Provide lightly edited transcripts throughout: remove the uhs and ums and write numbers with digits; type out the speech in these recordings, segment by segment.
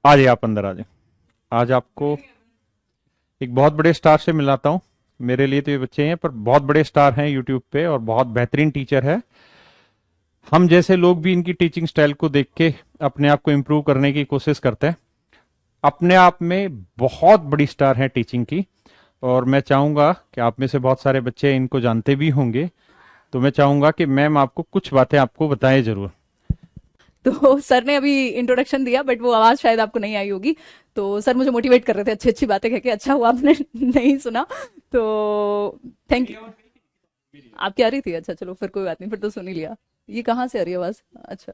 आ जाइए, आप अंदर आ जाइए। आज आपको एक बहुत बड़े स्टार से मिलाता हूँ। मेरे लिए तो ये बच्चे हैं, पर बहुत बड़े स्टार हैं यूट्यूब पे और बहुत बेहतरीन टीचर है। हम जैसे लोग भी इनकी टीचिंग स्टाइल को देख के अपने आप को इम्प्रूव करने की कोशिश करते हैं। अपने आप में बहुत बड़ी स्टार है टीचिंग की। और मैं चाहूंगा कि आप में से बहुत सारे बच्चे इनको जानते भी होंगे, तो मैं चाहूंगा कि मैम आपको कुछ बातें आपको बताएं जरूर। तो सर ने अभी इंट्रोडक्शन दिया बट वो आवाज शायद आपको नहीं आई होगी। तो सर मुझे मोटिवेट कर रहे थे अच्छी अच्छी बातें कह के, अच्छा हुआ आपने नहीं सुना। तो थैंक यू। आपकी आ रही थी? अच्छा चलो फिर कोई बात नहीं, फिर तो सुन ही लिया। ये कहाँ से आ रही है आवाज? अच्छा।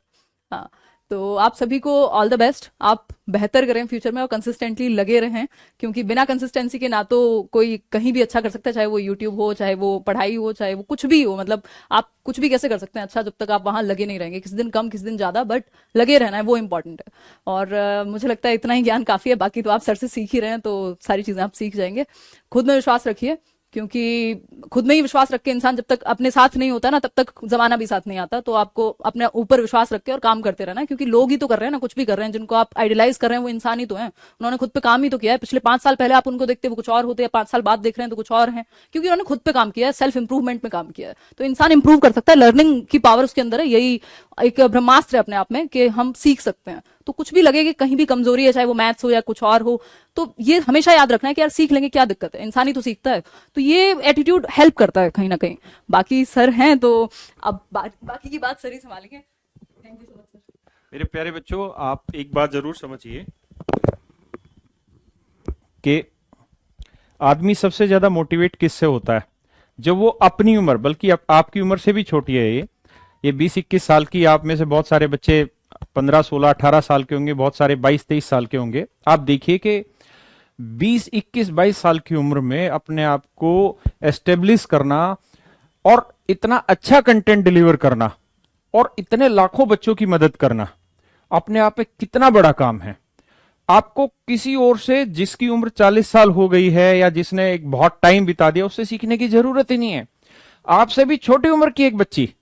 हाँ। तो आप सभी को ऑल द बेस्ट। आप बेहतर करें फ्यूचर में और कंसिस्टेंटली लगे रहें, क्योंकि बिना कंसिस्टेंसी के ना तो कोई कहीं भी अच्छा कर सकता है, चाहे वो यूट्यूब हो, चाहे वो पढ़ाई हो, चाहे वो कुछ भी हो। मतलब आप कुछ भी कैसे कर सकते हैं अच्छा, जब तक आप वहां लगे नहीं रहेंगे। किसी दिन कम किसी दिन ज्यादा, बट लगे रहना है, वो इंपॉर्टेंट है। और मुझे लगता है इतना ही ज्ञान काफी है, बाकी तो आप सर से सीख ही रहे हैं, तो सारी चीजें आप सीख जाएंगे। खुद में विश्वास रखिए, क्योंकि खुद में ही विश्वास रख के इंसान जब तक अपने साथ नहीं होता ना, तब तक जमाना भी साथ नहीं आता। तो आपको अपने ऊपर विश्वास रख के और काम करते रहना है, क्योंकि लोग ही तो कर रहे हैं ना, कुछ भी कर रहे हैं। जिनको आप आइडियलाइज कर रहे हैं वो इंसान ही तो है। उन्होंने खुद पे काम ही तो किया है। पिछले 5 साल पहले आप उनको देखते वो कुछ और होते हैं, 5 साल बाद देख रहे हैं तो कुछ और है, क्योंकि उन्होंने खुद पे काम किया है, सेल्फ इंप्रूवमेंट में काम किया है। तो इंसान इंप्रूव कर सकता है, लर्निंग की पावर उसके अंदर है। यही एक ब्रह्मास्त्र है अपने आप में कि हम सीख सकते हैं। तो कुछ भी लगे कि कहीं भी कमजोरी है, चाहे वो मैथ्स हो या कुछ और हो, तो ये हमेशा याद रखना है कि यार सीख लेंगे, क्या दिक्कत है, इंसान ही तो सीखता है। तो ये एटीट्यूड हेल्प करता है कहीं ना कहीं। बाकी सर हैं तो अब बाकी की बात सर ही संभालेंगे। Thank you so much sir. मेरे प्यारे बच्चों, आप एक बात जरूर समझिए कि आदमी सबसे ज्यादा मोटिवेट किससे होता है? जब वो अपनी उम्र, बल्कि आपकी उम्र से भी छोटी है ये 20-21 साल की। आप में से बहुत सारे बच्चे 15-16-18 साल के होंगे, बहुत सारे 22-23 साल के होंगे। आप देखिए कि 20-21-22 साल की उम्र में अपने आप को एस्टेब्लिश करना और इतना अच्छा कंटेंट डिलीवर करना और इतने लाखों बच्चों की मदद करना अपने आप में कितना बड़ा काम है। आपको किसी और से, जिसकी उम्र 40 साल हो गई है या जिसने एक बहुत टाइम बिता दिया, उससे सीखने की जरूरत ही नहीं है। आपसे भी छोटी उम्र की एक बच्ची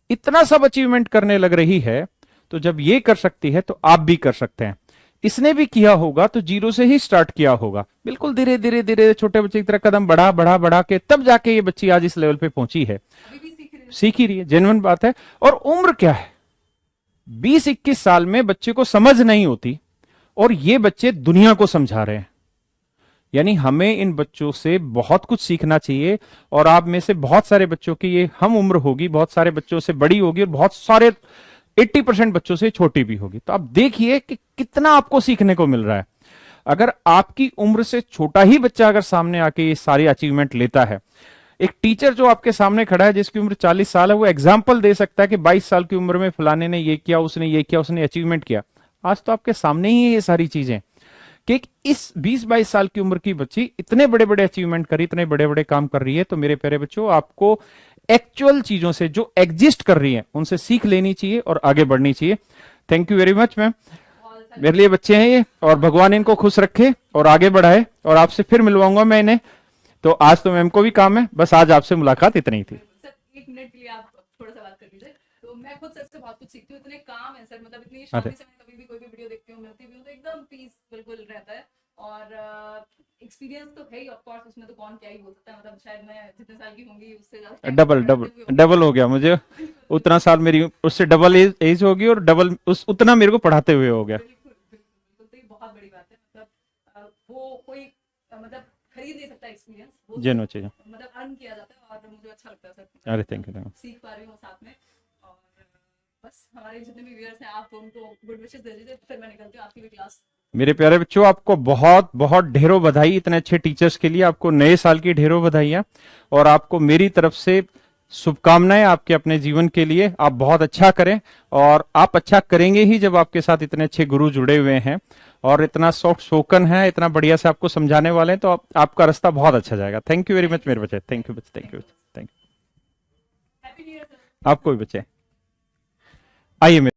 इतना सब अचीवमेंट करने लग रही है, तो जब ये कर सकती है तो आप भी कर सकते हैं। इसने भी किया होगा तो जीरो से ही स्टार्ट किया होगा, बिल्कुल धीरे धीरे धीरे छोटे बच्चे की तरह कदम बढ़ा बढ़ा बढ़ा के तब जाके ये बच्ची आज इस लेवल पे पहुंची है। अभी भी सीख रहे हैं। सीख ही रही है, जेन्युइन बात है। और उम्र क्या है? 20-21 साल में बच्चे को समझ नहीं होती और ये बच्चे दुनिया को समझा रहे हैं। यानी हमें इन बच्चों से बहुत कुछ सीखना चाहिए। और आप में से बहुत सारे बच्चों की ये हम उम्र होगी, बहुत सारे बच्चों से बड़ी होगी और बहुत सारे 80% बच्चों से छोटी भी होगी। तो आप देखिए कि कितना आपको सीखने को मिल रहा है। अगर आपकी उम्र से छोटा ही बच्चा अगर सामने आके ये सारी अचीवमेंट लेता है, एक टीचर जो आपके सामने खड़ा है जिसकी उम्र 40 साल है, वो एग्जाम्पल दे सकता है कि 22 साल की उम्र में फलाने ने ये किया, उसने ये किया, उसने अचीवमेंट किया। आज तो आपके सामने ही है ये सारी चीजें कि इस 20-22 साल की उम्र की बच्ची इतने बड़े बड़े अचीवमेंट करी, इतने बड़े बड़े काम कर रही है। तो मेरे प्यारे बच्चों, आपको एक्चुअल चीजों से जो एग्जिस्ट कर रही है उनसे सीख लेनी चाहिए और आगे बढ़नी चाहिए। Thank you very much ma'am. मेरे लिए बच्चे हैं ये, और भगवान इनको खुश रखे और आगे बढ़ाए। और आपसे फिर मिलवाऊंगा मैं इन्हें। तो आज तो मैम को भी काम है, बस आज आपसे मुलाकात इतनी ही थी। सर 1 मिनट के लिए आप थोड़ा सा बात कर लीजिए। तो मैं खुद सर से बहुत कुछ सीखती हूँ, इतने काम है सर, मतलब इतनी अरे शांति से मैं कभी भी कोई भी वीडियो देखती हूँ, मिलती भी हूँ, तो एकदम पीस बिल्कुल रहता है। और एक्सपीरियंस तो है ही ऑफ कोर्स, उसमें तो कौन क्या ही बोल सकता है। मतलब शायद मैं जितने साल की होंगी उससे ज्यादा टाइम तो डबल डबल प्रोडक्टिव भी होंगी। डबल हो गया मुझे। बिल्कुल उतना बिल्कुल। साल मेरी उससे डबल एज होगी और डबल उस उतना मेरे को पढ़ाते हुए हो गया। बिल्कुल बिल्कुल बिल्कुल, तो ये बहुत बड़ी बात है। मतलब वो कोई मतलब खरीद नहीं सकता एक्सपीरियंस, वो जेनो सिर्फ चाहिए। मतलब अर्न किया जाता है। और मुझे अच्छा लगता है सर, अरे मतलब थैंक यू, थैंक यू। सीख पा रही हूँ साथ में। और बस हमारे जितने भी व्यूअर्स हैं, आप उनको गुड विशेस दे दीजिए, फिर मैं निकलती हूँ, आपकी भी क्लास। मेरे प्यारे बच्चों, आपको बहुत बहुत ढेरों बधाई इतने अच्छे टीचर्स के लिए। आपको नए साल की ढेरों बधाइयां और आपको मेरी तरफ से शुभकामनाएं आपके अपने जीवन के लिए। आप बहुत अच्छा करें और आप अच्छा करेंगे ही जब आपके साथ इतने अच्छे गुरु जुड़े हुए हैं और इतना सॉफ्ट स्पोकन है, इतना बढ़िया से आपको समझाने वाले हैं। तो आपका रास्ता बहुत अच्छा जाएगा। Thank you very thank much you मेरे सर। बच्चे। थैंक यू बच्चे, थैंक थैंक यू यू बच्चे, thank happy new year sir. You. आपको भी बच्चे। आइए।